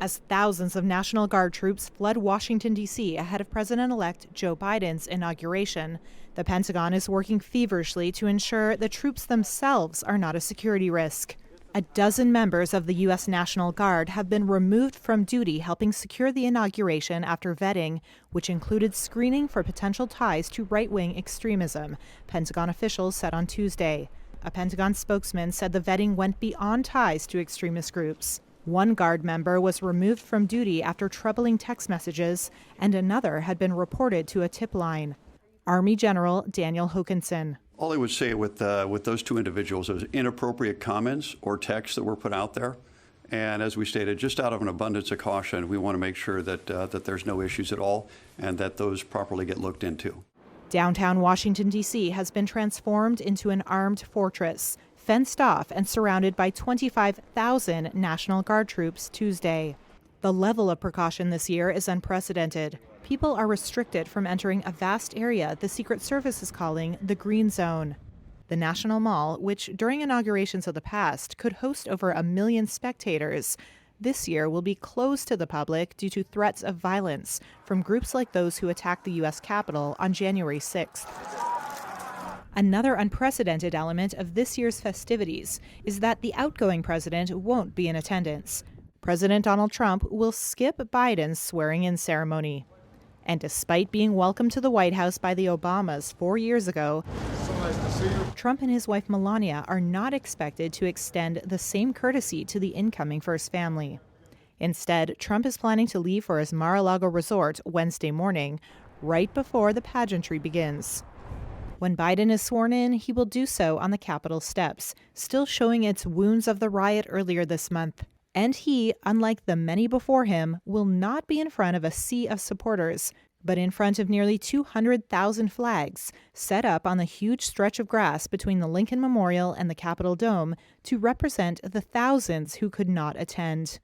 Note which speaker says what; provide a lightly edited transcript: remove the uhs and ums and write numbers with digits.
Speaker 1: As thousands of National Guard troops fled Washington, D.C. ahead of President-elect Joe Biden's inauguration, the Pentagon is working feverishly to ensure the troops themselves are not a security risk. A dozen members of the U.S. National Guard have been removed from duty helping secure the inauguration after vetting, which included screening for potential ties to right-wing extremism, Pentagon officials said on Tuesday. A Pentagon spokesman said the vetting went beyond ties to extremist groups. One Guard member was removed from duty after troubling text messages, and another had been reported to a tip line. Army General Daniel Hokanson.
Speaker 2: All I would say with those two individuals is inappropriate comments or texts that were put out there. And as we stated, just out of an abundance of caution, we want to make sure that there's no issues at all and that those properly get looked into.
Speaker 1: Downtown Washington, D.C. has been transformed into an armed fortress, fenced off and surrounded by 25,000 National Guard troops Tuesday. The level of precaution this year is unprecedented. People are restricted from entering a vast area the Secret Service is calling the Green Zone. The National Mall, which during inaugurations of the past could host over 1 million spectators, this year will be closed to the public due to threats of violence from groups like those who attacked the U.S. Capitol on January 6th. Another unprecedented element of this year's festivities is that the outgoing president won't be in attendance. President Donald Trump will skip Biden's swearing-in ceremony. And despite being welcomed to the White House by the Obamas 4 years ago, Trump and his wife Melania are not expected to extend the same courtesy to the incoming first family. Instead, Trump is planning to leave for his Mar-a-Lago resort Wednesday morning, right before the pageantry begins. When Biden is sworn in, he will do so on the Capitol steps, still showing its wounds of the riot earlier this month. And he, unlike the many before him, will not be in front of a sea of supporters, but in front of nearly 200,000 flags set up on the huge stretch of grass between the Lincoln Memorial and the Capitol Dome to represent the thousands who could not attend.